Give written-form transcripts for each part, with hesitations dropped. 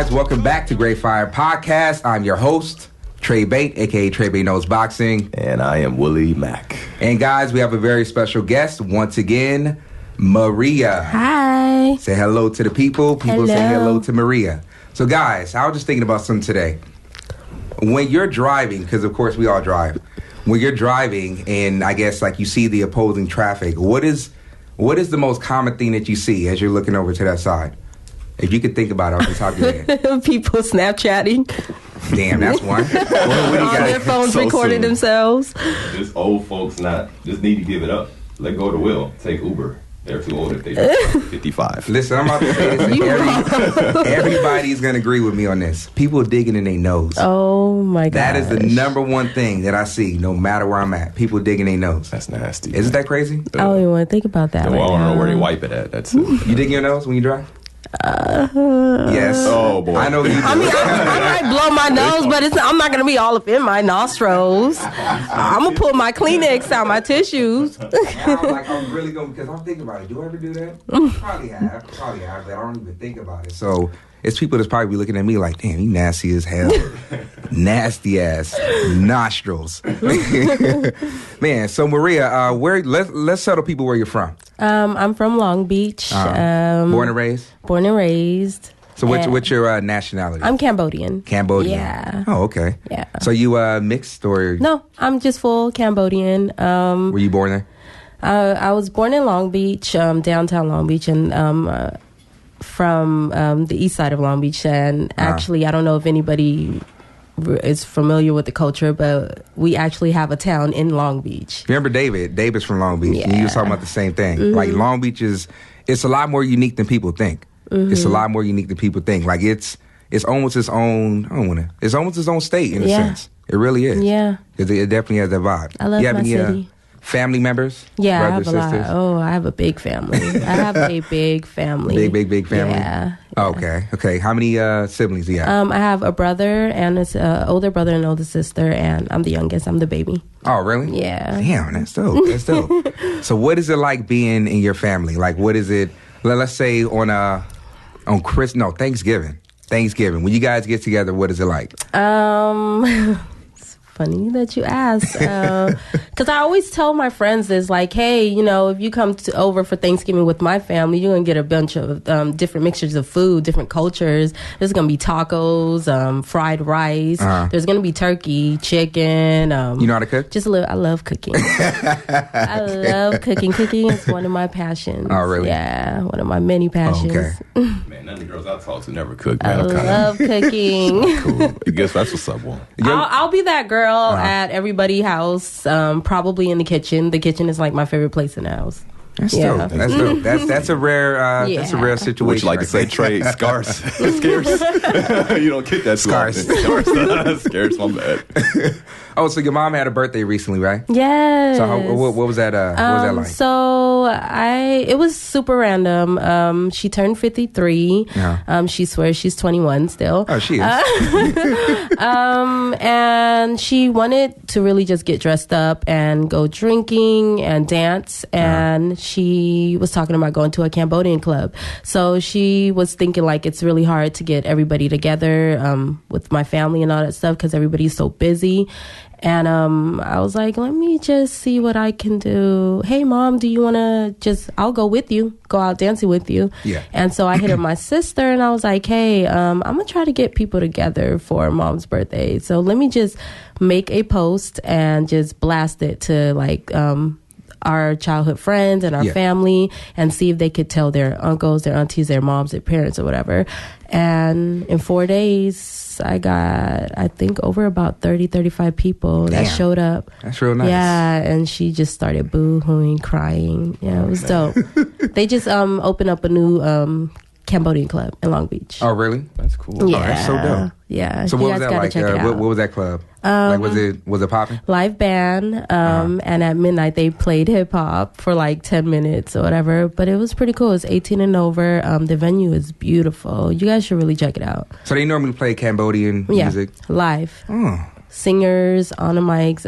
guys, welcome back to Great Fire Podcast. I'm your host, TrayBate, aka TrayBate Knows Boxing. And I am Willie Mack. And guys, we have a very special guest once again, Maria. Hi. Say hello to the people. People say hello to Maria. So guys, I was just thinking about something today. When you're driving, because of course we all drive, when you're driving and I guess like you see the opposing traffic, what is the most common thing that you see as you're looking over to that side? If you could think about it off the top of your head. People Snapchatting. Damn, that's one. On their phones so recording themselves. Just old folks just need to give it up. Let go of the wheel. Take Uber. They're too old if they 55. Listen, I'm about to say this. Everybody's going to agree with me on this. People digging in their nose. Oh, my God. That is the number one thing that I see no matter where I'm at. People digging their nose. That's nasty. Isn't that crazy? I don't even want to think about that. I don't know where they wipe it at. That's it. You dig your nose when you drive? Yes. Oh, boy. I know you do. I mean, I might blow my nose, but I'm not going to be all up in my nostrils. I'm going to pull my Kleenex out, my tissues. I'm really going, because I'm thinking about it. Do I ever do that? Probably have, but I don't even think about it. So it's people that's probably looking at me like, damn, you nasty as hell. Nasty ass nostrils. Man, so Maria, let's settle people where you're from. I'm from Long Beach. Born and raised? Born and raised. So what's your nationality? I'm Cambodian. Cambodian. Yeah. Oh, okay. Yeah. So you mixed or? No, I'm just full Cambodian. Were you born there? I was born in Long Beach, downtown Long Beach, and from the east side of Long Beach. And actually, I don't know if anybody is familiar with the culture, but we actually have a town in Long Beach. Remember David? David's from Long Beach. Yeah. And you was talking about the same thing. Mm-hmm. Like Long Beach it's a lot more unique than people think. Mm-hmm. It's a lot more unique than people think. Like it's almost its own, it's almost its own state in a sense. It really is. Yeah. It definitely has that vibe. I love my city. Family members? Yeah, brothers, I have a sisters? lot. Oh, I have a big family. I have a big family. Big family? Yeah. Oh, okay. How many siblings do you have? I have a brother and an older brother and older sister, and I'm the youngest. I'm the baby. Oh, really? Yeah. Damn, that's dope. That's dope. So what is it like being in your family? Like, what is it, let's say Thanksgiving. When you guys get together, what is it like? Funny that you ask, because I always tell my friends this, like, hey, if you come over for Thanksgiving with my family, you're gonna get a bunch of different mixtures of food, different cultures. There's gonna be tacos, fried rice. There's gonna be turkey, chicken. You know how to cook? Just a little. I love cooking. I love cooking. Cooking is one of my passions. Oh, really? Yeah, one of my many passions. Okay. Man, none of the girls I talk to never cook. I Man, love cooking. Cool. I guess that's what's up, boy. I'll be that girl at everybody's house, probably in the kitchen. The kitchen is like my favorite place in the house. That's dope. That's dope. That's a rare that's a rare situation. Would you like to say Trey scarce? Scarce. You don't get that scarce. Scarce, my bad. Oh, so your mom had a birthday recently, right? Yes. So what was that? What was that like? So it was super random. She turned 53. Yeah. She swears she's 21 still. Oh, she is. And she wanted to really just get dressed up and go drinking and dance. And she was talking about going to a Cambodian club. So she was thinking like it's really hard to get everybody together with my family and all that stuff because everybody's so busy. And I was like, let me just see what I can do. Hey, Mom, do you want to I'll go with you, go out dancing with you. Yeah. And so I hit up my sister and I was like, hey, I'm going to try to get people together for Mom's birthday. So let me just make a post and just blast it to like our childhood friends and our family and see if they could tell their uncles, their aunties, their moms, their parents or whatever. And in 4 days, I got, I think, over about 35 people that showed up. That's real nice. Yeah, and she just started boo-hooing, crying. Yeah, it was dope. They just opened up a new Cambodian Club in Long Beach. Oh, really? That's cool. Yeah. Oh, that's so dope. Yeah. So what was that like? What was that club? Like, was it popping? Live band, and at midnight they played hip hop for like 10 minutes or whatever. But it was pretty cool. It's 18 and over. The venue is beautiful. You guys should really check it out. So they normally play Cambodian music? Live. Oh. Singers on the mics.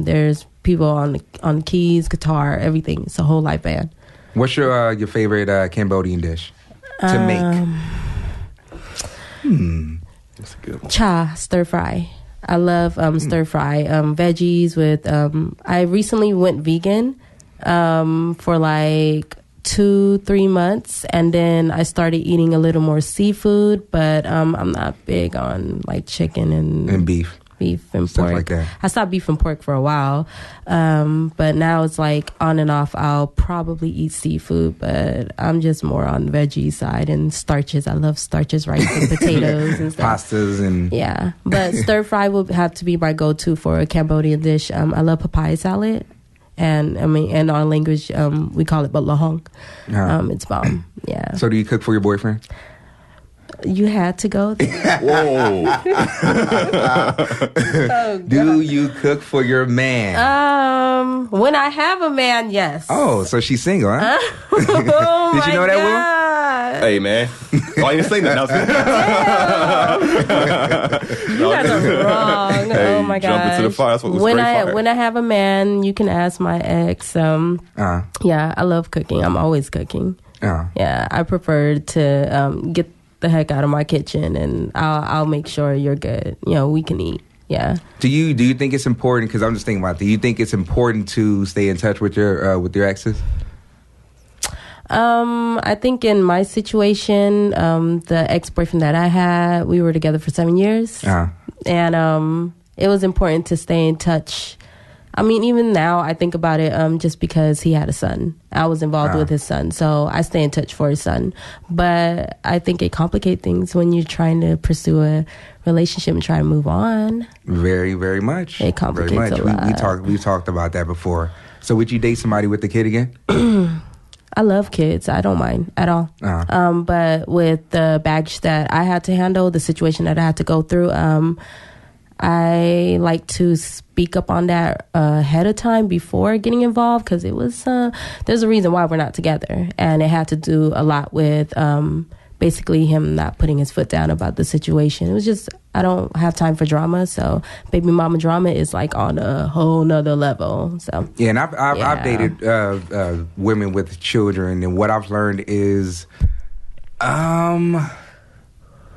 There's people on keys, guitar, everything. It's a whole live band. What's your favorite Cambodian dish to make? That's a good one. Cha, stir fry. I love stir fry. Veggies with, I recently went vegan for like 2-3 months, and then I started eating a little more seafood, but I'm not big on like chicken and beef and stuff pork. like that. I stopped beef and pork for a while, but now it's like on and off. I'll probably eat seafood, but I'm just more on the veggie side and starches. I love starches, rice and potatoes and stuff. Pastas and Yeah, but stir fry will have to be my go-to for a Cambodian dish. I love papaya salad. And I mean, in our language, we call it balahong. It's bomb. Yeah. So do you cook for your boyfriend? You had to go there. Whoa. Oh, Do you cook for your man? when I have a man, yes. Oh, so she's single, huh? Oh, Did you know that, Will? Hey, man. Why you didn't say nothing? You guys are wrong. Hey, oh my god. jump into the fire. That's what was when straight I fire. when I have a man, you can ask my ex. Yeah, I love cooking. I'm always cooking. Yeah, I prefer to get the heck out of my kitchen, and I'll make sure you're good. You know, we can eat. Yeah. Do you think it's important? Because I'm just thinking about. Do you think it's important to stay in touch with your exes? I think in my situation, the ex-boyfriend that I had, we were together for 7 years, and it was important to stay in touch. I mean, even now I think about it, just because he had a son. I was involved with his son, so I stay in touch for his son. But I think it complicates things when you're trying to pursue a relationship and try to move on. Very, very much. It complicates a lot. We talked about that before. So would you date somebody with a kid again? I love kids. I don't mind at all. But with the baggage that I had to handle, the situation that I had to go through, I like to speak up on that ahead of time before getting involved, because it was there's a reason why we're not together, and it had to do a lot with basically him not putting his foot down about the situation. It was just, I don't have time for drama, so baby mama drama is like on a whole nother level. So yeah, and I've dated women with children, and what I've learned is I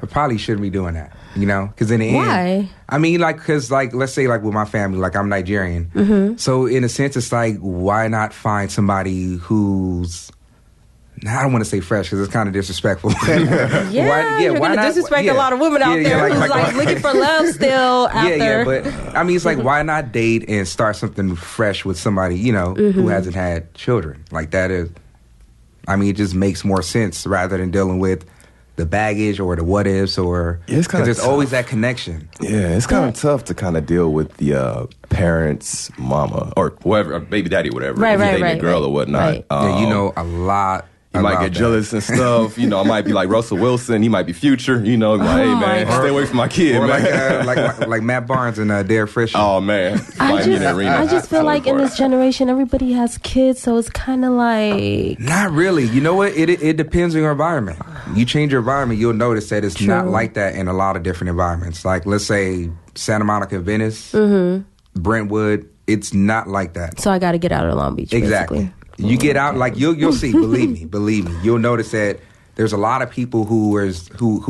probably shouldn't be doing that. You know, because in the end, I mean, like, because like, let's say like with my family, like I'm Nigerian, so in a sense, it's like, why not find somebody who's, I don't want to say fresh because it's kind of disrespectful. you're going to disrespect a lot of women out there who's like looking for love still after. Yeah, but I mean, it's like, why not date and start something fresh with somebody, you know, who hasn't had children? Like that is, I mean, it just makes more sense rather than dealing with the baggage or the what ifs, or because there's always that connection. Yeah, it's kind of tough to kind of deal with the parents, mama, or whoever, or baby daddy, whatever. Right, if you're dating right, a girl or whatnot. Right. Yeah, you know a lot. You might get jealous and stuff. You know, I might be like Russell Wilson. He might be Future. You know, like, hey, man, stay away from my kid, or man. like Matt Barnes and Derek Fisher. Oh, man. I just feel like in this generation, everybody has kids, so it's kind of like... Not really. You know what? It depends on your environment. You change your environment, you'll notice that it's not like that in a lot of different environments. Like, let's say, Santa Monica, Venice, Brentwood, it's not like that. So I got to get out of Long Beach, exactly. basically. You get out, like you'll see. Believe me. You'll notice that there's a lot of people who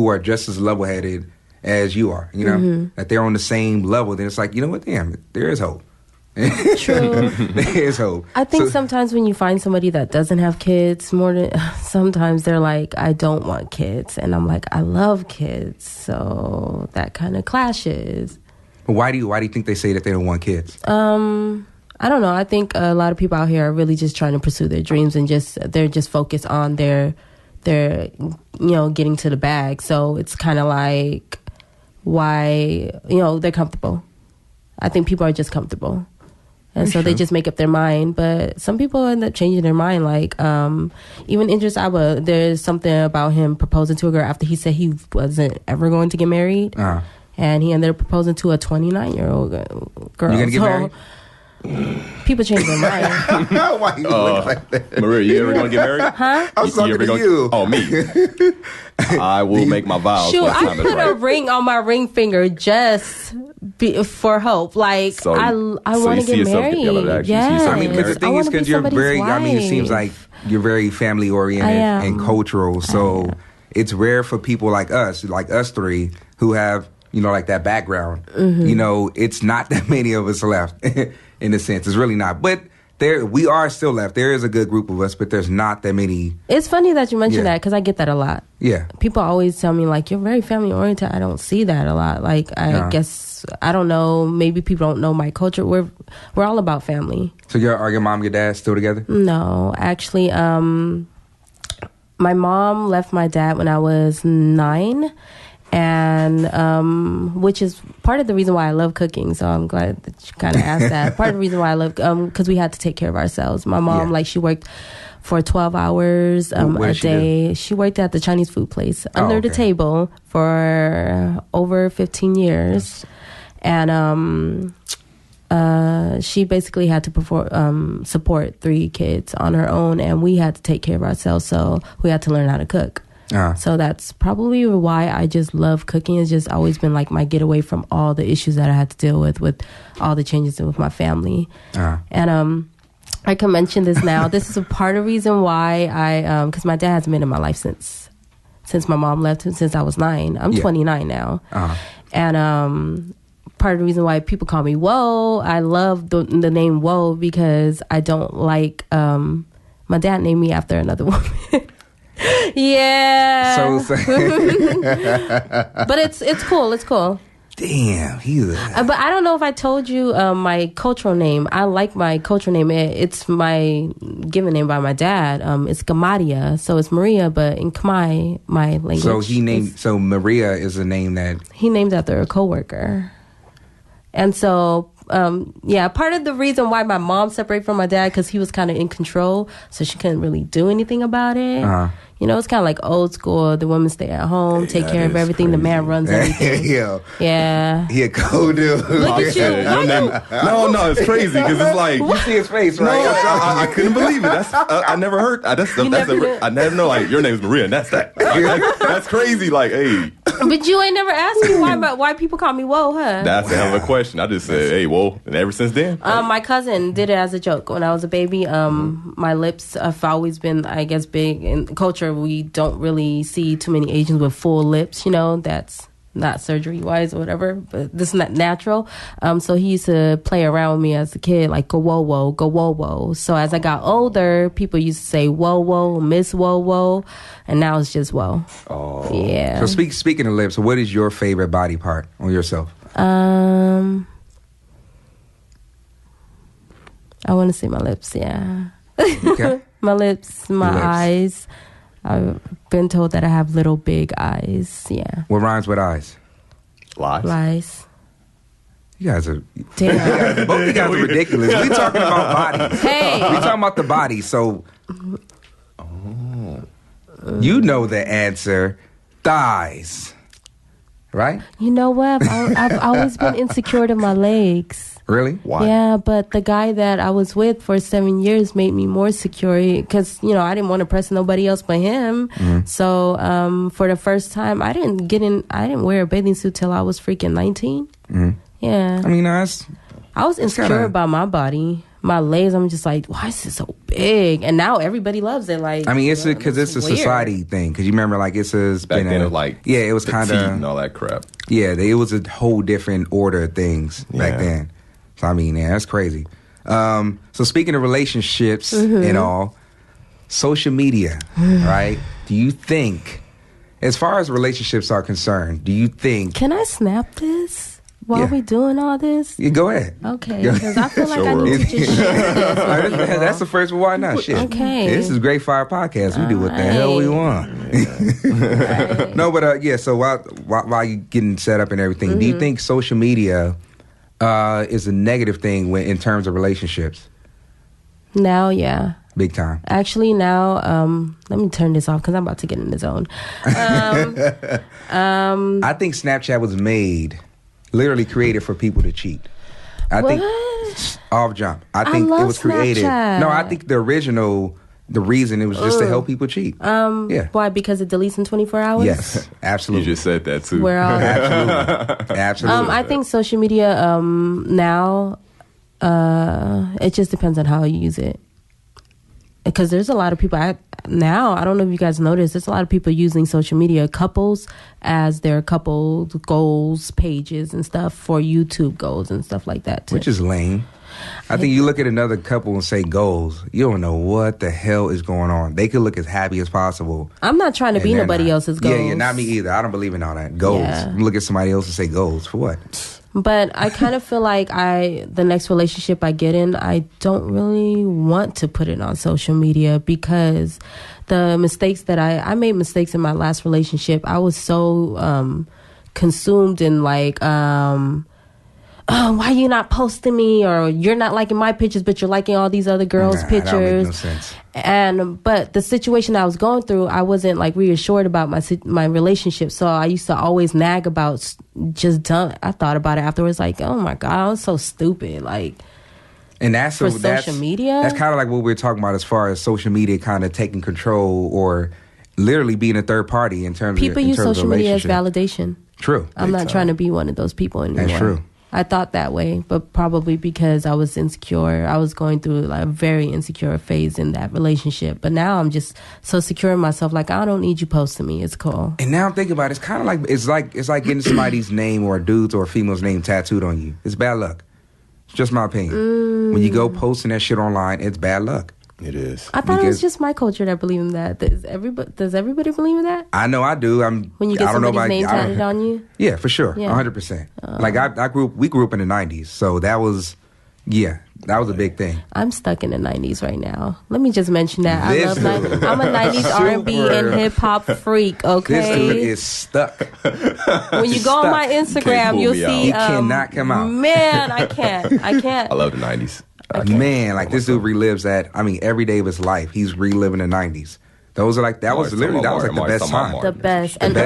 are just as level headed as you are. You know, that they're on the same level. Then it's like, you know what? Damn, there is hope. True. There is hope. I think sometimes when you find somebody that doesn't have kids, sometimes they're like, I don't want kids, and I'm like, I love kids. So that kind of clashes. But why do you think they say that they don't want kids? I don't know. I think a lot of people out here are really just trying to pursue their dreams, and they're just focused on their getting to the bag. So it's kind of like, why, they're comfortable. I think people are just comfortable. And so they just make up their mind. But some people end up changing their mind. Like, even Idris Elba, there's something about him proposing to a girl after he said he wasn't ever going to get married. And he ended up proposing to a 29-year-old girl. You going to get married? People change their mind. Why you look like that? Maria, you ever gonna get married? Huh? I was talking to you. Oh, me. I will make my vows. Shoot, when the I time is put a right. ring on my ring finger just for hope. Like, So I want to get married. Yes. I mean, but the thing is, because you're very, wife. it seems like you're very family oriented and cultural. So it's rare for people like us three, who have, you know, like that background. You know, it's not that many of us left in a sense. It's really not. But we are still left. There is a good group of us, but there's not that many. It's funny that you mentioned that, because I get that a lot. Yeah. People always tell me, like, you're very family oriented. I don't see that a lot. Like, I guess, I don't know, maybe people don't know my culture. We're all about family. So are your mom and your dad still together? No, actually, my mom left my dad when I was 9. And which is part of the reason why I love cooking. So I'm glad that you kind of asked that. Part of the reason why I love, because we had to take care of ourselves. My mom, like, she worked for 12 hours a day. She worked at the Chinese food place under the table for over 15 years. And she basically had to support 3 kids on her own, and we had to take care of ourselves. So we had to learn how to cook. So that's probably why I just love cooking. It's just always been like my getaway from all the issues that I had to deal with all the changes with my family. And I can mention this now. This is a part of the reason why because my dad hasn't been in my life since my mom left, since I was 9. I'm 29 now. And part of the reason why people call me Woah, I love the name Woah, because I don't like, my dad named me after another woman. Yeah. So but it's cool. It's cool. Damn, but I don't know if I told you my cultural name. I like my cultural name. It's my given name by my dad. It's Gamadia, so it's Maria, but in Khmer, my language. So Maria is a name that he named after a coworker, and so. Part of the reason why my mom separated from my dad, because he was kind of in control, so she couldn't really do anything about it. You know, it's kind of like old school. The women stay at home, take care of everything. Crazy. The man runs everything. Yeah. He a cold dude. Look at you. No, it's crazy because it's like you see his face, right? No, I couldn't believe it. I never heard. I never know. Like, your name's Maria, and that's that. That's crazy. Like, hey. But you ain't never asked me why people call me Woah, huh? That's a hell of a question. I just said, hey, Woah, and ever since then. My cousin did it as a joke when I was a baby. My lips have always been, I guess, big in culture. We don't really see too many Asians with full lips, you know. That's not surgery wise or whatever, but this is not natural. So he used to play around with me as a kid, like go whoa whoa, go whoa whoa. So as I got older, people used to say whoa whoa, Miss Whoa Whoa, and now it's just whoa. Oh, yeah. So speaking of lips, what is your favorite body part on yourself? I want to say my lips. Yeah. Okay. My lips, my eyes. I've been told that I have little big eyes. Yeah. What rhymes with eyes? Lies. You guys are damn. Both you guys are ridiculous. We talking about bodies. Hey. We talking about the body. So you know the answer. Thighs. Right? You know what? I've always been insecure to my legs. Really? Why? Yeah, but the guy that I was with for 7 years made me more secure because, you know, I didn't want to press nobody else but him. Mm-hmm. So for the first time, I didn't wear a bathing suit till I was freaking 19. Mm-hmm. Yeah. I mean, I was insecure about my body. My legs, I'm just like, why is it so big? And now everybody loves it. Like, I mean, it's because it's a society thing. Because you remember, like, it was kind of and all that crap. Yeah, it was a whole different order of things back then. So I mean, that's crazy. So speaking of relationships and all, social media, right? Do you think, as far as relationships are concerned, do you think? Can I snap this? While we doing all this? Yeah, go ahead. Okay, because I feel like I need to just share this. That's the first one. Why not? Shit. Okay. This is Great Fire Podcast. We do what the hell we want. Right. No, but so while you getting set up and everything, do you think social media is a negative thing in terms of relationships? Now, yeah. Big time. Actually, now, let me turn this off because I'm about to get in the zone. I think Snapchat was literally created for people to cheat. I think off jump. I think it was created. Snapchat. No, I think the reason it was just to help people cheat. Yeah. Why? Because it deletes in 24 hours? Yes, absolutely. You just said that too. Absolutely. I think social media now, it just depends on how you use it. Because there's a lot of people, I now, I don't know if you guys noticed, there's a lot of people using social media, couples, as their couple goals pages and stuff for YouTube goals and stuff like that too. Which is lame. I think you look at another couple and say goals, you don't know what the hell is going on. They could look as happy as possible. I'm not trying to be nobody else's goals. Yeah, not me either. I don't believe in all that. Goals. Yeah. Look at somebody else and say goals. For what? But I kind of feel like the next relationship I get in, I don't really want to put it on social media because the mistakes that I made mistakes in my last relationship. I was so consumed in like, oh, why are you not posting me? Or you're not liking my pictures, but you're liking all these other girls' pictures. That don't make no sense. But the situation I was going through, I wasn't like reassured about my relationship. So I used to always nag about just dumb. I thought about it afterwards, like, oh my God, I was so stupid. Like, and that's social media. That's kind of like what we're talking about as far as social media kind of taking control or literally being a third party in terms people of use social media as validation. True. I'm not trying to be one of those people anymore. That's true. I thought that way, but probably because I was insecure. I was going through like a very insecure phase in that relationship. But now I'm just so secure in myself. Like, I don't need you posting me. It's cool. And now I'm thinking about it. It's kind of like it's like getting somebody's name or a dude's or a female's name tattooed on you. It's bad luck. It's just my opinion. When you go posting that shit online, it's bad luck. It is. I thought it was just my culture that believed in that. Does everybody believe in that? I know I do. When you get somebody's name tatted on you? Yeah, for sure. Yeah. 100%. Like we grew up in the 90s. So that was a big thing. I'm stuck in the 90s right now. Let me just mention that. I'm a 90s R&B and hip hop freak, okay? This dude is stuck. When you go on my Instagram, you'll see. He cannot come out. Man, I can't. I love the 90s. Man, like this dude relives that. I mean, every day of his life, he's reliving the 90s. Those are like that was like the best time. The best. And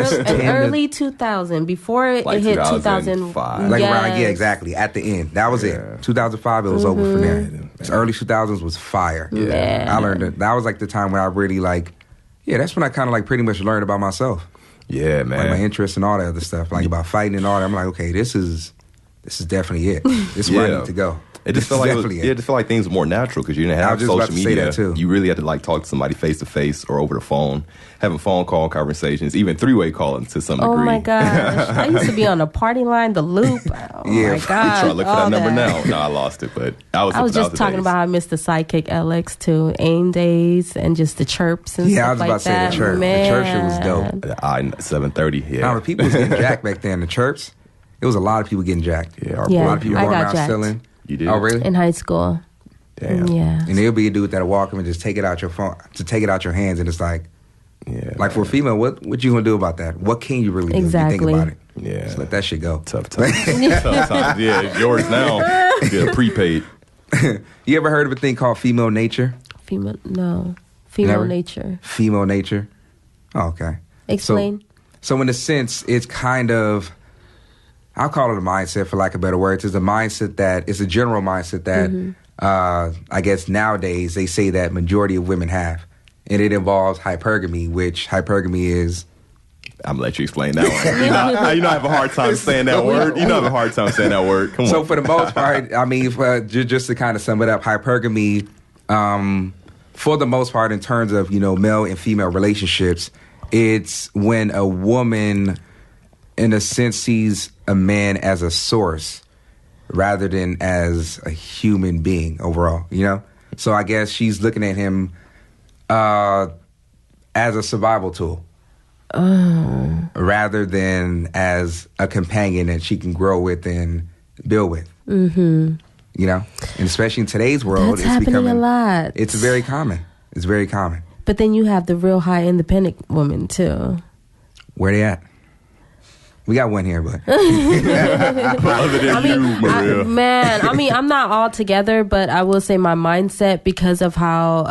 early 2000, before it hit 2005. Like around, yeah, exactly. At the end. That was it. 2005, it was over from there. Early 2000s was fire. Yeah. I learned it. That was like the time when I really that's when I kind of like pretty much learned about myself. Yeah, man. Like my interests and all that other stuff. Like about fighting and all that. I'm like, okay, this is definitely it. This is where I need to go. It just felt like things were more natural because you didn't have social media. You really had to like talk to somebody face to face or over the phone, having phone call conversations, even three-way calling to some degree. Oh my gosh! I used to be on the party line, the loop. Oh my gosh! I'm trying to look for that number now. No, I lost it, but I was just talking about how I missed the Sidekick LX too, AIM days, and just the chirps and stuff like that. Yeah, I was about to say the chirp. Man. The chirp was dope. The I-730. Yeah, now, people was getting jacked back then. The chirps, it was a lot of people getting jacked. Yeah, a lot of people going around stealing. You did? Oh, really? In high school. Damn. Yeah. And there'll be a dude that'll walk up and just take it out your phone, to take it out your hands, and it's like, like for a female, what you gonna do about that? What can you really do? Exactly. You think about it. Yeah. Just let that shit go. Tough times. Tough times. Yeah, it's yours now. Get prepaid. You ever heard of a thing called female nature? Female nature. Female nature. Oh, okay. Explain. So in a sense, it's kind of, I'll call it a mindset for lack of better words. It's a mindset it's a general mindset that I guess nowadays they say that majority of women have. And it involves hypergamy, which hypergamy is... I'm going to let you explain that one. You know I have a hard time saying that word. You know I have a hard time saying that word. Come on. So for the most part, I mean, just to kind of sum it up, hypergamy, for the most part in terms of, male and female relationships, it's when a woman, in a sense, sees a man as a source rather than as a human being overall, So I guess she's looking at him as a survival tool rather than as a companion that she can grow with and build with. Mm-hmm. And especially in today's world, it's happening a lot. It's very common. It's very common. But then you have the real high independent woman too. Where they at? We got one here, but other than you, Maria. I'm not all together, but I will say my mindset, because of how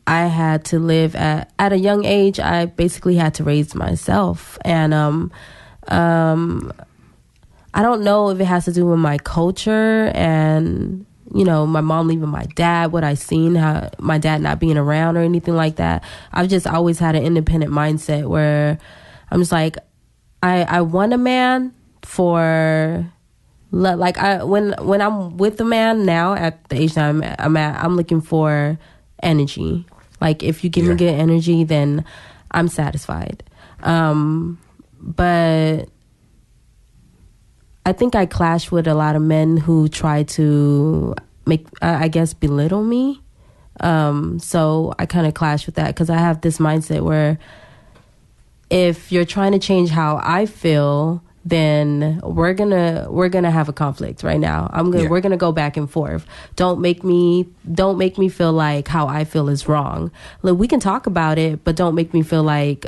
I had to live at a young age. I basically had to raise myself, and I don't know if it has to do with my culture and my mom leaving my dad, what I seen, how my dad not being around or anything like that. I've just always had an independent mindset where I'm just like, I want a man for, like, when I'm with a man now at the age that I'm at, I'm looking for energy. Like, if you give me good energy, then I'm satisfied. But I think I clash with a lot of men who try to belittle me. So I kind of clash with that because I have this mindset where if you're trying to change how I feel, then we're gonna have a conflict right now. We're gonna go back and forth. Don't make me feel like how I feel is wrong. Look, we can talk about it, but don't make me feel like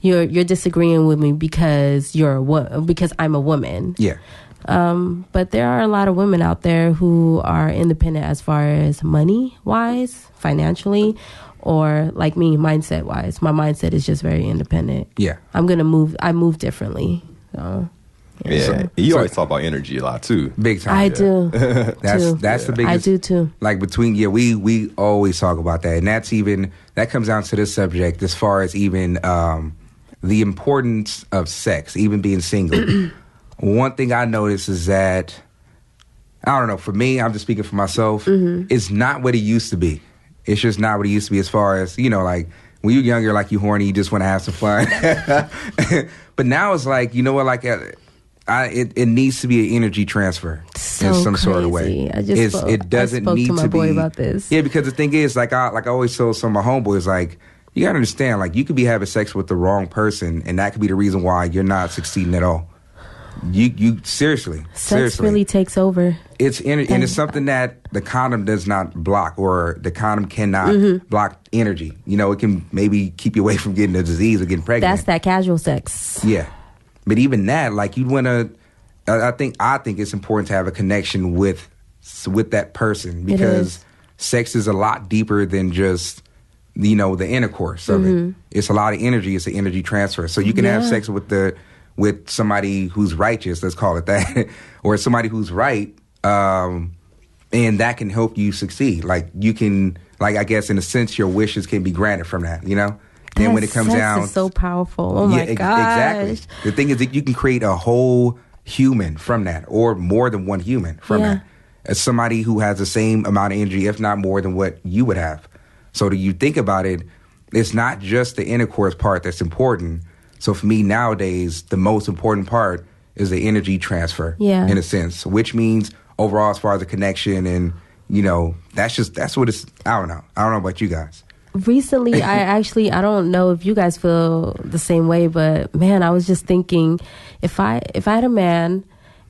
you're disagreeing with me because because I'm a woman. Yeah. But there are a lot of women out there who are independent as far as money wise, financially, or like me, mindset wise. My mindset is just very independent. Yeah. I move differently. So, you always talk about energy a lot too. Big time. I do. That's the biggest. I do too. Like we always talk about that, and that comes down to this subject as far as even the importance of sex, even being single. One thing I notice is that, I don't know, for me, I'm just speaking for myself, it's not what it used to be. It's just not what it used to be as far as, like, when you're younger, like, you horny, you just want to have some fun. But now it's like, you know what, like, it needs to be an energy transfer in some sort of way. It doesn't need to be. I spoke to my boy about this. Yeah, because the thing is, like I always tell some of my homeboys, like, you got to understand, like, you could be having sex with the wrong person, and that could be the reason why you're not succeeding at all. You seriously. Sex really takes over. It's and it's something that the condom does not block, or the condom cannot block energy. It can maybe keep you away from getting a disease or getting pregnant. That's that casual sex. Yeah, but even that, like, you want to. I think it's important to have a connection with that person, because sex is a lot deeper than just the intercourse of it. It's a lot of energy. It's an energy transfer. So you can have sex with somebody who's righteous, let's call it that, or somebody who's right, and that can help you succeed. Like, you can, like, I guess in a sense, your wishes can be granted from that, Then when it comes down, is so powerful. Oh my gosh. Exactly. The thing is that you can create a whole human from that, or more than one human from that, as somebody who has the same amount of energy, if not more than what you would have. So do you think about it, it's not just the intercourse part that's important. So for me nowadays, the most important part is the energy transfer, in a sense, which means overall, as far as the connection, and that's what it's. I don't know about you guys. Recently, I don't know if you guys feel the same way, but man, I was just thinking, if I had a man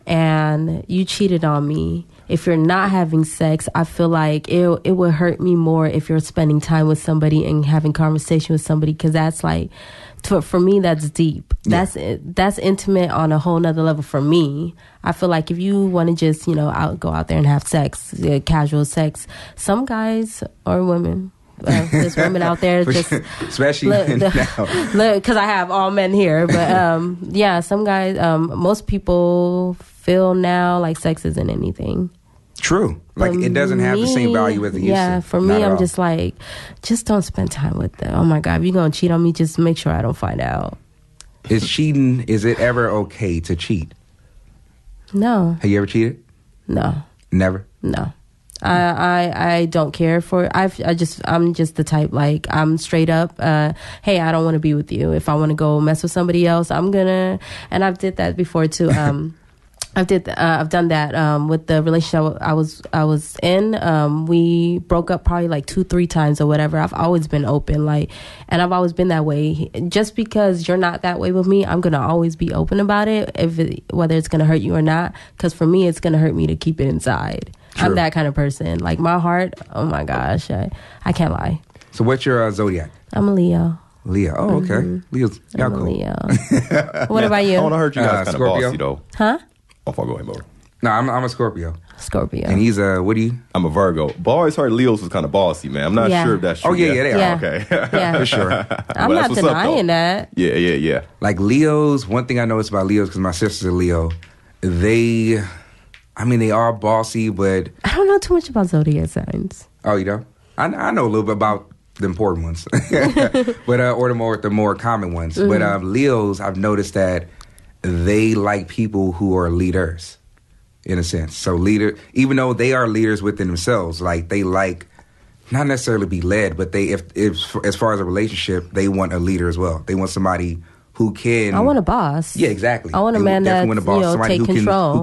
and you cheated on me, if you're not having sex, I feel like it would hurt me more if you're spending time with somebody and having conversation with somebody, because that's like, for me, that's deep. That's intimate on a whole nother level for me. I feel like if you want to just, go out there and have sex, casual sex, some guys or women, there's women out there just especially look, because I have all men here, but some guys, most people feel now like sex isn't anything. True. Like, it doesn't have the same value as it used to. Yeah, for me, I'm just like, just don't spend time with them. Oh my God, if you're going to cheat on me, just make sure I don't find out. Is it ever okay to cheat? No. Have you ever cheated? No. Never? No. I don't care for it. I'm just the type, like, I'm straight up, hey, I don't want to be with you. If I want to go mess with somebody else, I'm gonna, and I've did that before too. I've done that with the relationship I was in. We broke up probably like 2-3 times or whatever. I've always been open, and I've always been that way. Just because you're not that way with me, I'm gonna always be open about it, whether it's gonna hurt you or not. Because for me, it's gonna hurt me to keep it inside. True. I'm that kind of person. Like, my heart, oh my gosh, I can't lie. So what's your zodiac? I'm a Leo. Leo. Oh, okay. Leo's y'all cool. Leo. What about you? I want to heard you guys kind of bossy though. Huh? Oh, I'll go ahead, Mo. No, I'm a Scorpio. Scorpio. And he's what are you? I'm a Virgo. But I always heard Leos was kind of bossy, man. I'm not sure if that's true. Oh, yeah, they are. Okay. Yeah. For sure. I'm not denying that. Yeah. Like, Leos, one thing I noticed about Leos, because my sister's a Leo, they are bossy, but... I don't know too much about zodiac signs. Oh, you don't? I know a little bit about the important ones. But or the more common ones. Mm-hmm. But Leos, I've noticed that they like people who are leaders, in a sense. So even though they are leaders within themselves, like, they like not necessarily be led, but they, if as far as a relationship, they want a leader as well. They want somebody who can. I want a boss. Yeah, exactly. I want a man that somebody who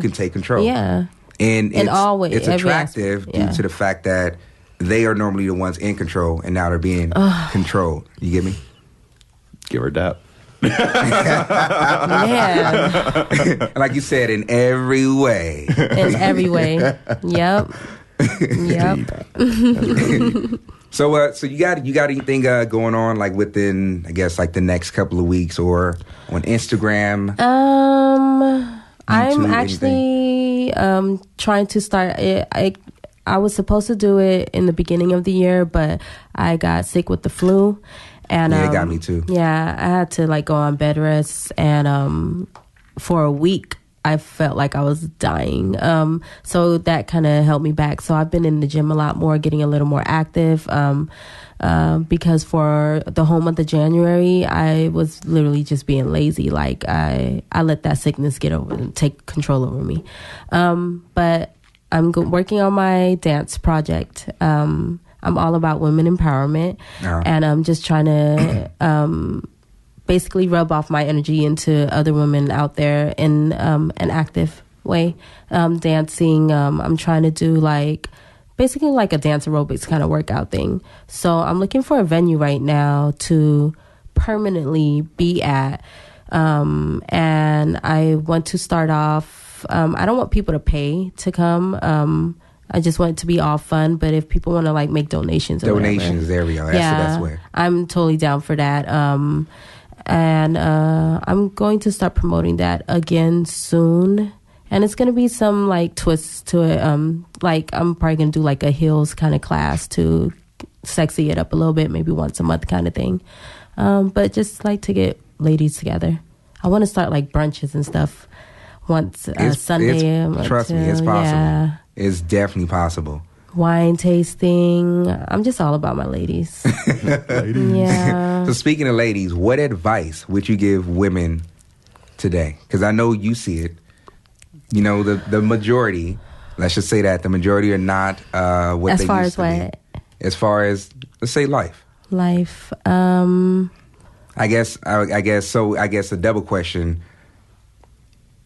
can take control. Yeah, and in all ways, it's attractive due to the fact that they are normally the ones in control, and now they're being controlled. You get me? Give her that. Man. Like you said, in every way. In every way. Yep. So you got anything going on like within, I guess, like the next couple of weeks or on Instagram? YouTube, I'm anything? actually trying to start it. I was supposed to do it in the beginning of the year, but I got sick with the flu. And it got me too. Yeah, I had to like go on bed rest, and for a week I felt like I was dying. So that kind of held me back. So I've been in the gym a lot more, getting a little more active. Because for the whole month of January, I was literally just being lazy. Like I let that sickness take control over me. But I'm working on my dance project. I'm all about women empowerment, and I'm just trying to basically rub off my energy into other women out there in an active way. Dancing, I'm trying to do basically like a dance aerobics kind of workout thing. So I'm looking for a venue right now to permanently be at. And I want to start off, I don't want people to pay to come. I just want it to be all fun, but if people want to make donations or whatever, there we go. That's the best way. I'm totally down for that. And I'm going to start promoting that again soon. And it's going to be some twists to it. I'm probably going to do a heels kind of class to sexy it up a little bit, maybe once a month kind of thing. But just to get ladies together. I want to start brunches and stuff once Sunday. Trust me, it's possible. Yeah. It's definitely possible. Wine tasting. I'm just all about my ladies. Yeah. So speaking of ladies, what advice would you give women today? Because I know you see it. You know, the majority, let's just say that, the majority are not what as they far used as to what? be. As far as, let's say, life. Life. I guess a double question.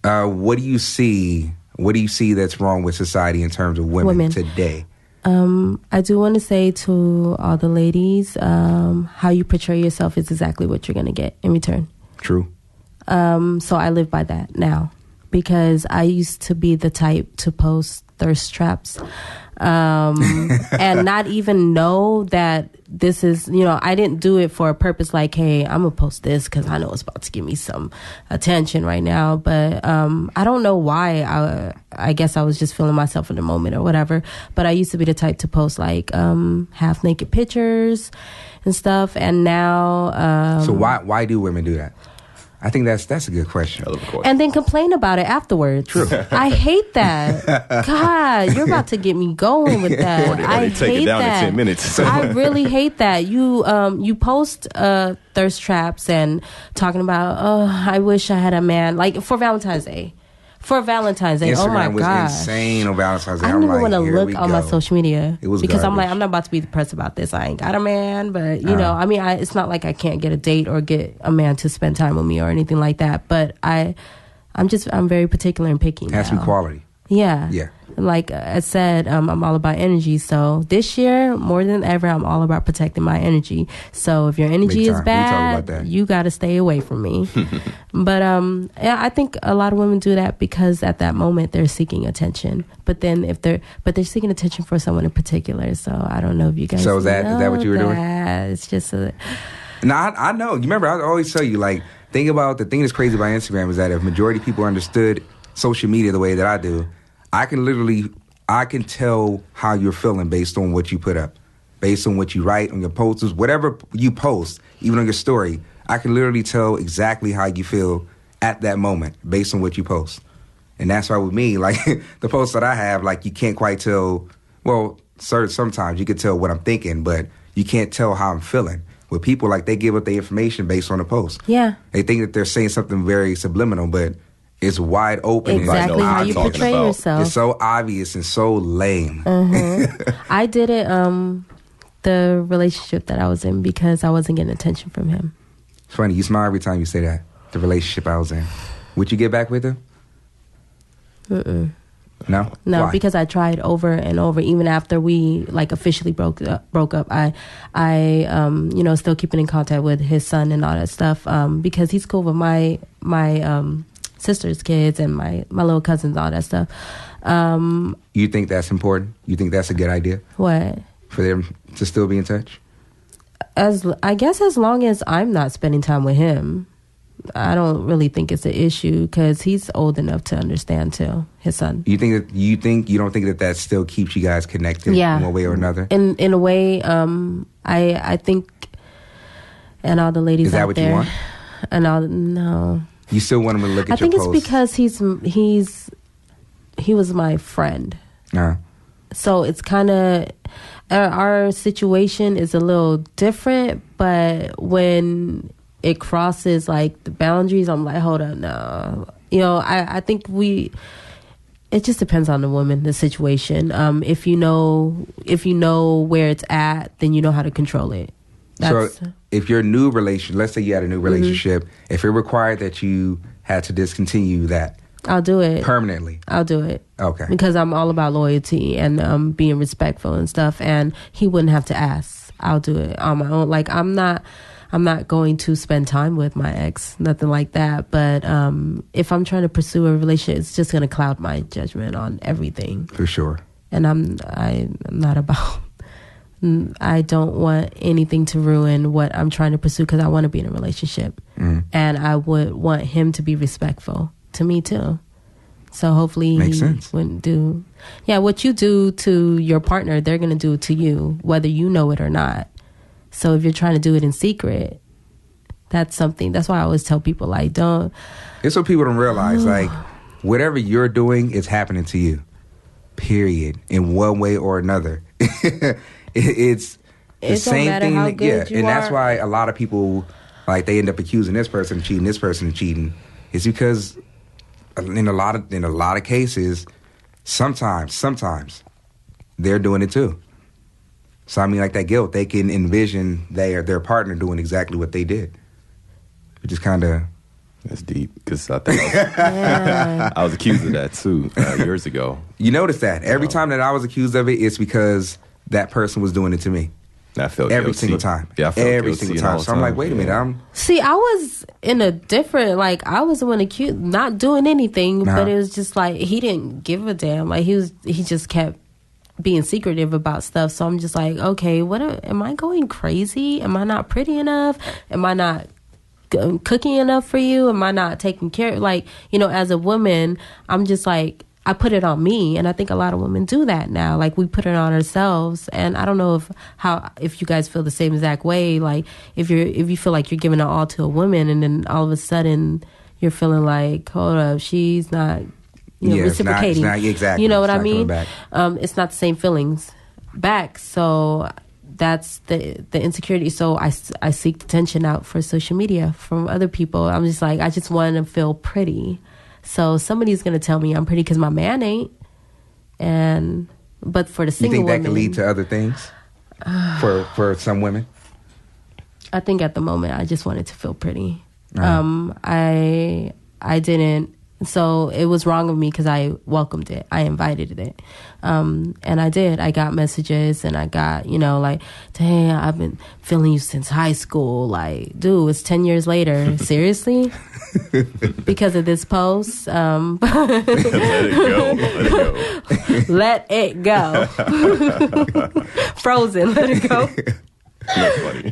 What do you see that's wrong with society in terms of women today? I do want to say to all the ladies, how you portray yourself is exactly what you're going to get in return. True. So I live by that now, because I used to be the type to post thirst traps and not even know that this is, I didn't do it for a purpose hey, I'm going to post this because I know it's about to give me some attention right now. But I don't know why. I guess I was just feeling myself in the moment or whatever. But I used to be the type to post half naked pictures and stuff. And now... so why do women do that? I think that's a good question. And then complain about it afterwards. True. I hate that. God, you're about to get me going with that. I take hate it down that. in 10 minutes. I really hate that. You post thirst traps and talking about, I wish I had a man, for Valentine's Day. For Valentine's Day, Instagram oh my gosh, was insane on Valentine's Day. I don't even want to look on my social media because garbage. I'm not about to be depressed about this. I ain't got a man, but it's not like I can't get a date or get a man to spend time with me or anything like that. But I'm very particular and picky. It has to be quality. Yeah. Yeah. Like I said, I'm all about energy. So this year, more than ever, I'm all about protecting my energy. So if your energy is bad, you got to stay away from me. But I think a lot of women do that because at that moment they're seeking attention. But then they're seeking attention for someone in particular. So I don't know if you guys. So is that what you were doing? It's just a. No, I know. You remember, I always tell you think about the thing that's crazy about Instagram is that if majority of people understood social media the way that I do, I can tell how you're feeling based on what you put up, based on what you write on your posters, whatever you post, even on your story. I can literally tell exactly how you feel at that moment based on what you post. And that's why with me, the posts that I have, you can't quite tell, well, sometimes you can tell what I'm thinking, but you can't tell how I'm feeling. With people, they give up their information based on the post. Yeah. They think that they're saying something very subliminal, but it's wide open. Exactly how you portray yourself. It's so obvious and so lame. Mm-hmm. I did it the relationship that I was in because I wasn't getting attention from him. It's funny, you smile every time you say that. The relationship I was in. Would you get back with him? No? No, Why? because I tried over and over. Even after we like officially broke up, I still keeping in contact with his son and all that stuff, because he's cool with my sister's kids and my little cousins, all that stuff. You think that's important? You think that's a good idea? What? For them to still be in touch? I guess as long as I'm not spending time with him, I don't really think it's an issue because he's old enough to understand too. His son. You don't think that still keeps you guys connected in one way or another? In a way, I think, and all the ladies is that out what there, you want? And all no. You still want him to look at your posts? I think it's because he was my friend. So it's kind of our situation is a little different, but when it crosses like the boundaries, I'm like, hold on, no. I think it just depends on the woman, the situation. If you know where it's at, then you know how to control it. So if your new relationship, let's say you had a new relationship, if it required that you had to discontinue that, I'll do it. Permanently? I'll do it. Okay. Because I'm all about loyalty and being respectful and stuff, and he wouldn't have to ask. I'll do it on my own. Like, I'm not going to spend time with my ex, nothing like that. But if I'm trying to pursue a relationship, it's just going to cloud my judgment on everything. For sure. And I'm not about... I don't want anything to ruin what I'm trying to pursue because I want to be in a relationship. And I would want him to be respectful to me too. So hopefully he wouldn't do... Yeah, what you do to your partner, they're going to do it to you, whether you know it or not. So if you're trying to do it in secret, that's something... That's why I always tell people, like, don't... It's what people don't realize. Like, whatever you're doing is happening to you. Period. In one way or another. It's the same thing. And that's why a lot of people, like, they end up accusing this person of cheating, this person of cheating. It's because in a lot of cases, sometimes they're doing it too. So I mean, like, that guilt, they can envision their partner doing exactly what they did, which is kind of... That's deep, because I think I was accused of that too years ago. You notice that every time that I was accused of it, it's because that person was doing it to me. I felt every guilty. single time. Yeah, I felt every single time. So I'm like, wait a minute, See, I was in a different, like, I was the one accused, not doing anything, but it was just like, he didn't give a damn. Like, he just kept being secretive about stuff. So I'm just like, okay, am I going crazy? Am I not pretty enough? Am I not cooking enough for you? Am I not taking care? Like, as a woman, I'm just like, I put it on me, and I think a lot of women do that now. Like, we put it on ourselves, and I don't know if you guys feel the same exact way. Like, if you feel like you're giving it all to a woman, and then all of a sudden you're feeling like, hold up, she's not, reciprocating. It's not exactly. You know what I mean? It's not the same feelings back. So that's the insecurity. So I seek attention out for social media from other people. I'm just like, I just want to feel pretty. So somebody's going to tell me I'm pretty because my man ain't. But for the single woman... You think that could lead to other things for some women? I think at the moment I just wanted to feel pretty. I didn't... So it was wrong of me because I welcomed it. I invited it. And I did. I got messages and I got, like, dang, I've been feeling you since high school. Like, dude, it's 10 years later. Seriously? Because of this post? Let it go. Frozen. Let it go. That's funny.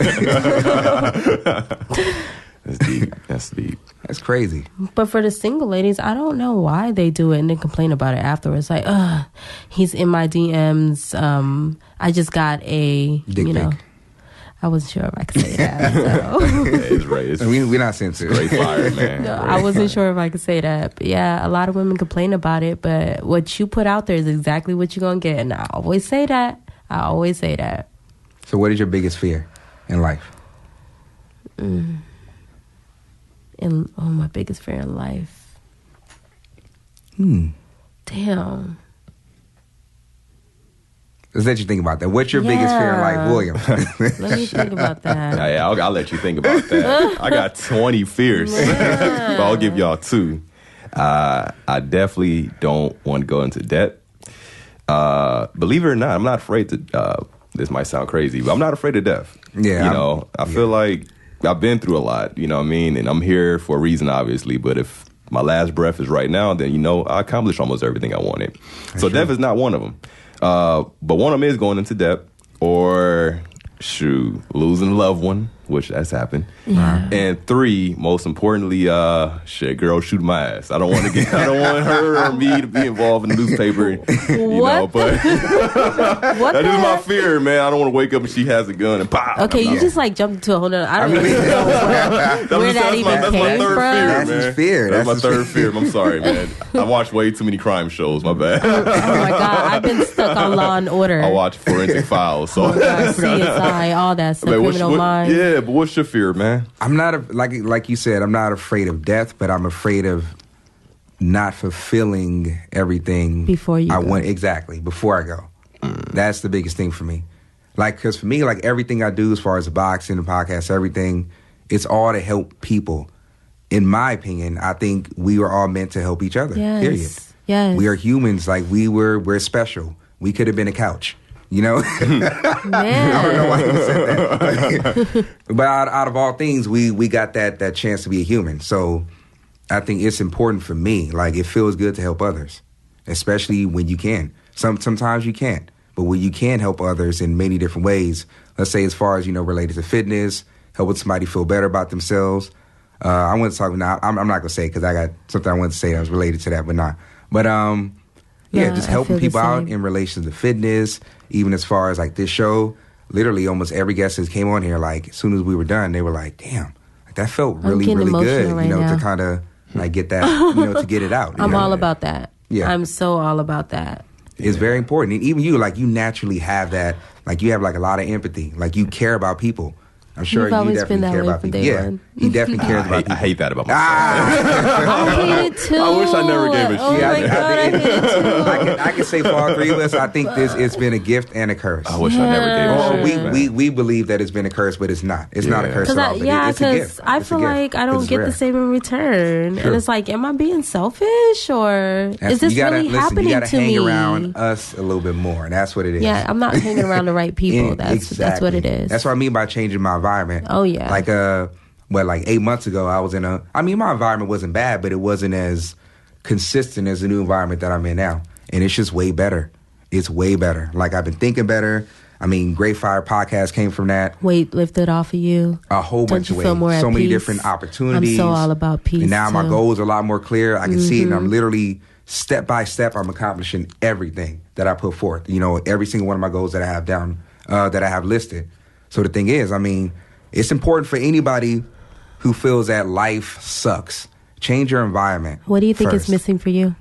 That's deep. That's crazy. But for the single ladies, I don't know why they do it and then complain about it afterwards. Like, he's in my DMs. I just got a dick pic. I wasn't sure if I could say that. So. It's right. We're not sensitive. Straight fire, man. No, I wasn't sure if I could say that. But yeah, a lot of women complain about it. But what you put out there is exactly what you're going to get. And I always say that. So what is your biggest fear in life? My biggest fear in life. Damn. Let's let you think about that. What's your biggest fear in life, William? Let me think about that. Yeah, I'll let you think about that. I got 20 fears. Yeah. But I'll give y'all 2. I definitely don't want to go into debt. Believe it or not, I'm not afraid to, this might sound crazy, but I'm not afraid of death. Yeah. I feel like I've been through a lot, you know what I mean? And I'm here for a reason, obviously. But if my last breath is right now, then, I accomplished almost everything I wanted. So death is not one of them. But one of them is going into debt or, losing a loved one, which has happened. Yeah. And 3, most importantly, girl shoot my ass. I don't want her or me to be involved in the newspaper, but that is my fear, man. I don't want to wake up and she has a gun and pop. Okay, you just like jumped into a whole nother. I don't even know where that even came from. That's his fear. That's my third fear. I'm sorry, man. I watched way too many crime shows. My bad. Oh my God, I've been stuck on Law and Order. I watch Forensic Files. So CSI, all that stuff. Criminal Minds. Yeah, but what's your fear, man? I'm not like you said. I'm not afraid of death, but I'm afraid of not fulfilling everything before you want. Exactly, before I go. That's the biggest thing for me. Like, because for me, like everything I do as far as the boxing, the podcast, everything, it's all to help people. In my opinion, I think we were all meant to help each other. Yes. Period. Yes. We are humans. Like we're special. We could have been a couch. Man. I don't know why you said that. But out of all things, we got that chance to be a human. So I think it's important for me. Like, it feels good to help others, especially when you can. Sometimes you can't. But when you can help others in many different ways, let's say as far as, related to fitness, helping somebody feel better about themselves. I want to talk now. I'm not going to say it because I got something I want to say that was related to that, but not. But, just helping people out in relation to fitness, even as far as like this show. Literally, almost every guest that came on here, like as soon as we were done, they were like, "Damn, like, that felt really good." Right to kind of like get that, to get it out. I'm all about that. Yeah, I'm so all about that. It's very important, and even you, like you naturally have that. Like you have like a lot of empathy. Like you care about people. I'm sure you definitely care about people. Yeah, he definitely cares about people. I hate that about myself. I hate it too. I wish I never gave a shit. Oh my God, I hate it too. I can say for all 3 of us, I think it's been a gift and a curse. I wish I never gave a shit. We believe that it's been a curse, but it's not. It's not a curse at all. It's a gift. I feel like I don't get the same in return. Sure. And it's like, am I being selfish or is this really happening to me? You gotta hang around us a little bit more. That's what it is. Yeah, I'm not hanging around the right people. That's what it is. That's what I mean by changing my environment. Oh yeah. Like 8 months ago, I was my environment wasn't bad, but it wasn't as consistent as the new environment that I'm in now. And it's just way better. It's way better. Like, I've been thinking better. Great Fire podcast came from that. Weight lifted off of you. A whole bunch of weight. So many different opportunities. I'm so all about peace. And now my goals are a lot more clear. I can see it, and I'm literally, step by step, I'm accomplishing everything that I put forth. Every single one of my goals that I have down, that I have listed. So the thing is, it's important for anybody who feels that life sucks. Change your environment. What do you think is missing for you?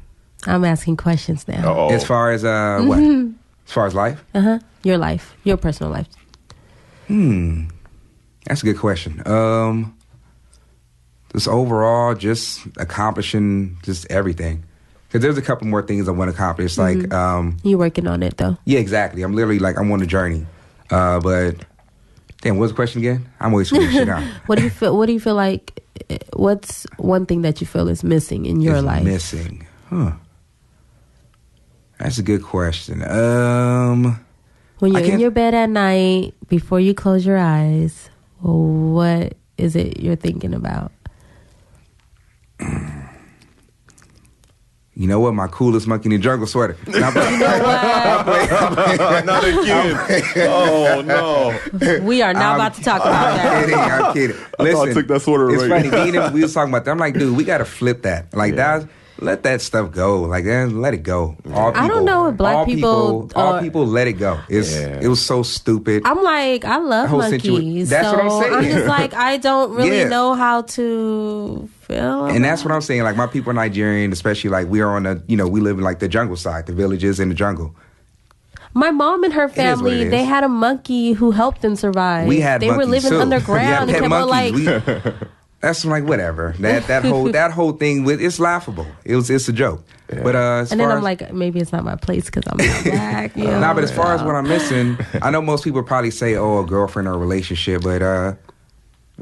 I'm asking questions now. Uh-oh. As far as what? As far as life? Your life, your personal life. That's a good question. Just overall, just accomplishing just everything. Because there's a couple more things I want to accomplish. Like you're working on it though. Yeah, exactly. I'm literally I'm on a journey. But damn, what's the question again? I'm always screwing shit out. What do you feel like? What's one thing that you feel is missing in your life? Missing, That's a good question. When you're in your bed at night, before you close your eyes, what is it you're thinking about? You know what? My coolest monkey in the jungle sweater. You know what? Not again. Oh, no. We are not about to talk about that. I'm kidding. Listen, I took that sweater it's away. funny. We was talking about that. I'm like, dude, we got to flip that. Like, let that stuff go. Like, let it go. All people, I don't know if black people... all people let it go. It was so stupid. I'm like, I love monkeys. That's what I'm saying. I'm just like, I don't really know how to... And that's what I'm saying. Like, my people are Nigerian, especially like we are on the, we live in like the jungle side, the villages in the jungle. My mom and her family, they had a monkey who helped them survive. We had monkeys were living too. Underground. We had pet monkeys. That's like whatever. That whole thing it's laughable. It's a joke. Yeah. But and then I'm like, maybe it's not my place because I'm not black. You know? Nah, but as far as what I'm missing, I know most people probably say, "Oh, a girlfriend or a relationship," but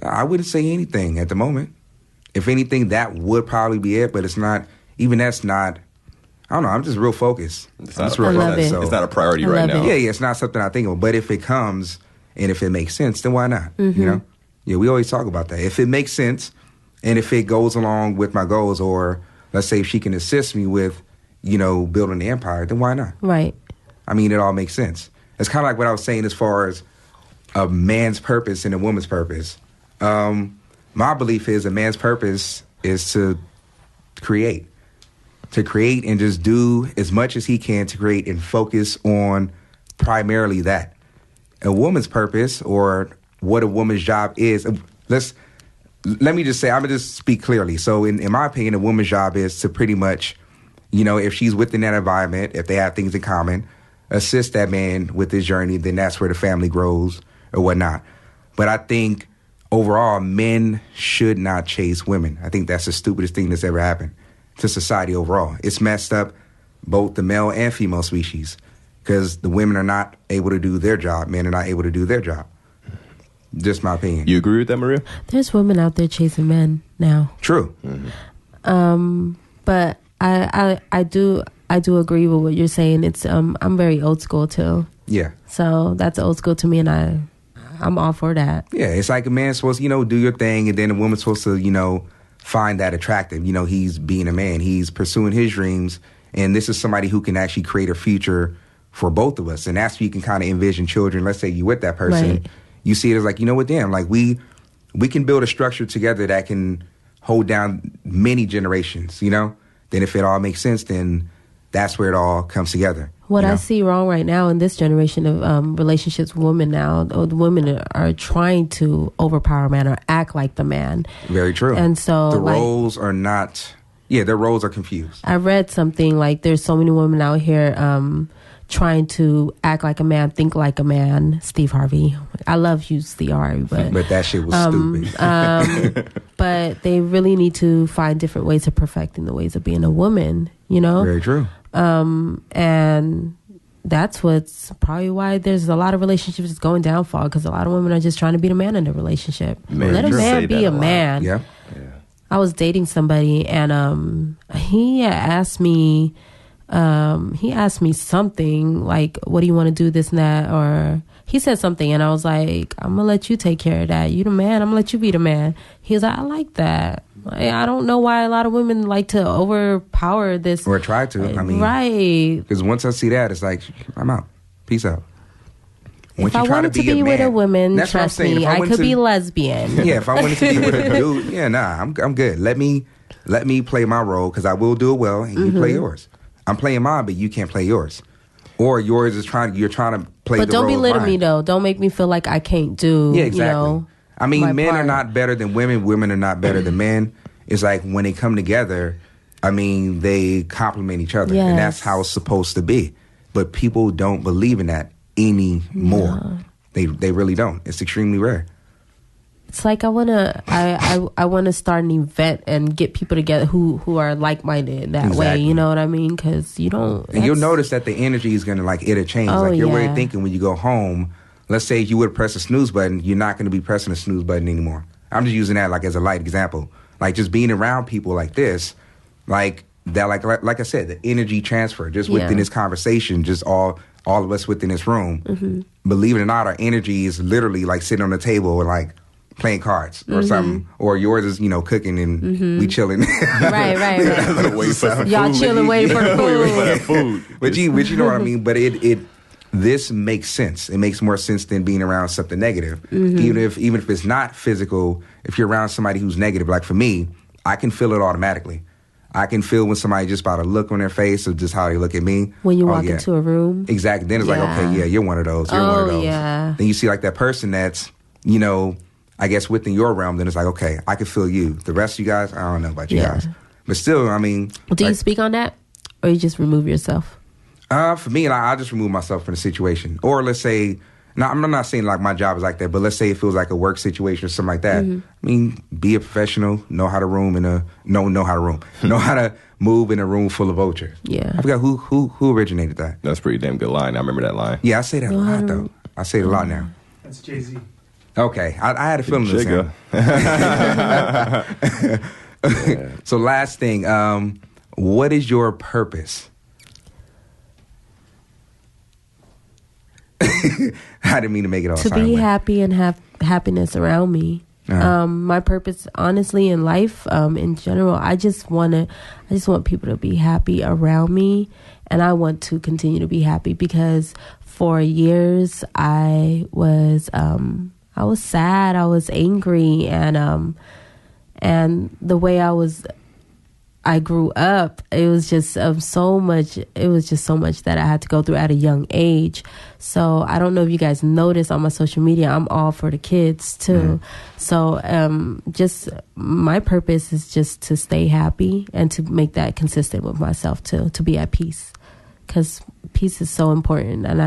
I wouldn't say anything at the moment. If anything, that would probably be it. But it's not. Even that's not. I don't know. I'm just real focused. It's not a priority right now. Yeah, it's not something I think of. But if it comes and if it makes sense, then why not? Mm-hmm. You know. Yeah, we always talk about that. If it makes sense, and if it goes along with my goals, or let's say if she can assist me with, building the empire, then why not? Right. I mean, it all makes sense. It's kind of like what I was saying as far as a man's purpose and a woman's purpose. My belief is a man's purpose is to create and just do as much as he can to create and focus on primarily that. A woman's purpose, or what a woman's job is. Let me just say, I'm going to just speak clearly. So in my opinion, a woman's job is to pretty much, if she's within that environment, if they have things in common, assist that man with his journey, then that's where the family grows or whatnot. But I think overall, men should not chase women. I think that's the stupidest thing that's ever happened to society overall. It's messed up both the male and female species because the women are not able to do their job. Men are not able to do their job. Just my opinion. You agree with that, Maria? There's women out there chasing men now. True. Mm-hmm. But I do agree with what you're saying. It's I'm very old school too. Yeah. So that's old school to me, and I'm all for that. Yeah, it's like a man's supposed to, do your thing, and then a woman's supposed to, find that attractive. He's being a man. He's pursuing his dreams, and this is somebody who can actually create a future for both of us. And that's where you can kind of envision children. Let's say you with that person. Right. You see it as like, damn, like we can build a structure together that can hold down many generations, Then if it all makes sense, then that's where it all comes together. What I see wrong right now in this generation of relationships with women now, the women are trying to overpower a man or act like the man. Very true. And so the roles are not, their roles are confused. I read something like there's so many women out here trying to act like a man, think like a man. Steve Harvey. I love you, Steve Harvey, but that shit was stupid. But they really need to find different ways of perfecting the ways of being a woman, Very true. And that's what's probably why there's a lot of relationships that's going downfall, because a lot of women are just trying to be the man in the relationship. Let a man be a man. Yeah. I was dating somebody, and he asked me something like, what do you want to do, this and that, or he said something, and I was like, I'm gonna let you take care of that. You the man, I'm gonna let you be the man. He was like, I like that. I don't know why a lot of women like to overpower this. Or try to. I mean, right. Because once I see that, it's like, I'm out. Peace out. If I wanted to be with a woman, trust me, I could be lesbian. Yeah, if I wanted to be with a dude, I'm good. Let me play my role, because I will do it well, and you play yours. I'm playing mine, but you can't play yours. Or yours is you're trying to play the role. But don't belittle me, though. Don't make me feel like I can't do, yeah, exactly. I mean, men part. are not better than women. Women are not better than men. It's like when they come together, I mean, they complement each other. Yes. And that's how it's supposed to be. But people don't believe in that anymore. No. They really don't. It's extremely rare. It's like I wanna start an event and get people together who are like-minded that way. You know what I mean? Because you don't. And you'll notice that the energy is gonna it'll change. Your way of thinking when you go home. Let's say if you would press a snooze button, you're not gonna be pressing a snooze button anymore. I'm just using that as a light example. Like just being around people like this, like that, like I said, the energy transfer just within this conversation, just all of us within this room. Mm-hmm. Believe it or not, our energy is literally like sitting on the table and playing cards or something, or yours is cooking and we chilling. right. Y'all chilling, waiting for the food. But you know what I mean. But this makes sense. It makes more sense than being around something negative. Mm-hmm. Even if it's not physical. If you're around somebody who's negative, like for me, I can feel it automatically. I can feel when somebody just about a look on their face or just how they look at me. When you walk into a room. Exactly. Then it's like, okay, you're one of those. You're one of those. Yeah. Then you see that person that's, I guess within your realm, then it's like, okay, I can feel you. The rest of you guys, I don't know about you guys. But still, I mean. Do you speak on that? Or you just remove yourself? For me, I just remove myself from the situation. Or let's say, Now, I'm not saying like my job is like that, but let's say it feels like a work situation or something like that. I mean, be a professional, know how to know how to move in a room full of vultures. Yeah. I forgot who originated that. That's a pretty damn good line. I remember that line. Yeah, I say that a lot though. I say it a lot now. That's Jay-Z. Okay, I had a feeling this him. So last thing, what is your purpose? I didn't mean to make it all To silent. be happy and have happiness around me. My purpose, honestly, in life, in general, I just want people to be happy around me, and I want to continue to be happy because for years I was sad, I was angry, and the way I grew up, it was just so much that I had to go through at a young age. So I don't know if you guys notice on my social media, I'm all for the kids too. So just my purpose is just to stay happy and to make that consistent with myself too, to be at peace, because peace is so important, and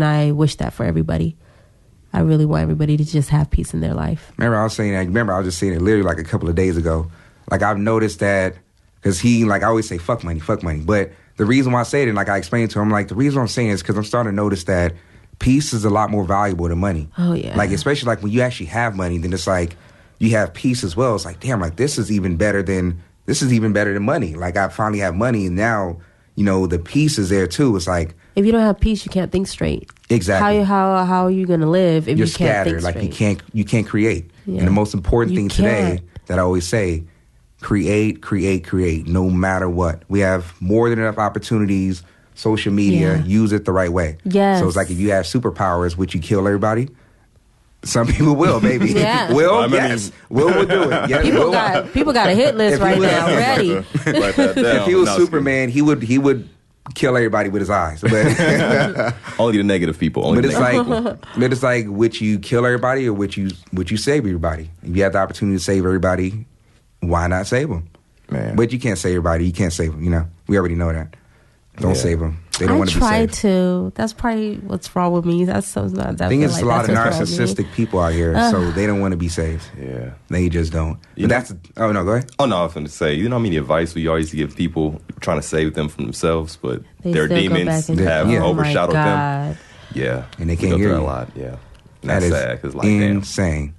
I wish that for everybody. I really want everybody to just have peace in their life. I was just saying it literally like a couple of days ago. Like I've noticed that. Because I always say, fuck money. But the reason why I say it, and like I explained to him, like the reason I'm saying is because I'm starting to notice that peace is a lot more valuable than money. Oh, yeah. Like, especially like when you actually have money, then it's like you have peace as well. It's like, damn, like this is even better than money. Like I finally have money, and now, the peace is there too. It's like, if you don't have peace, you can't think straight. Exactly. How are you going to live if you're you can't scattered? think straight? Like you can't create. Yeah. And the most important thing today can't. that I always say, create, no matter what. We have more than enough opportunities, social media, use it the right way. Yes. So it's like if you have superpowers, would you kill everybody? Some people will, maybe. Yeah. Will, yes. Will do it. Yes, people got a hit list right now, ready. Write that down. If he was Superman, he would kill everybody with his eyes. But only the negative people. But it's like, would you kill everybody or would you save everybody? If you have the opportunity to save everybody, why not save them? Man. But you can't save everybody. You can't save them. We already know that. Don't save them. They don't want to be saved. I try to. That's probably what's wrong with me. That's so not. I think it's a lot of narcissistic people out here, so they don't want to be saved. Yeah, they just don't. But that's. Oh no, go ahead. Oh no, I was going to say, how many advice we always give people trying to save them from themselves, but their demons have overshadowed them. Yeah, and they can't hear you a lot. Yeah, and that's sad because insane.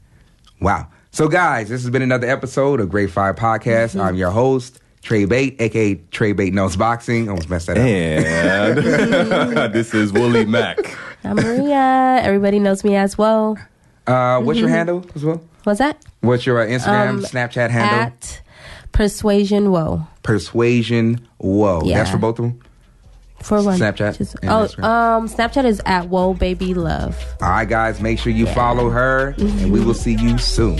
Wow. So guys, this has been another episode of Grade 5 Podcast. I'm your host, TrayBate, aka TrayBate Knows Boxing. Almost messed that up. And this is Wooly Mac. I'm Maria. Everybody knows me as well. What's your handle as well? What's that? What's your Instagram, Snapchat handle? At Persuasion Woah. Persuasion Woah. Yeah. That's for both of them? For one. Snapchat? Snapchat is at Woah Baby Love. All right, guys, make sure you follow her, and we will see you soon.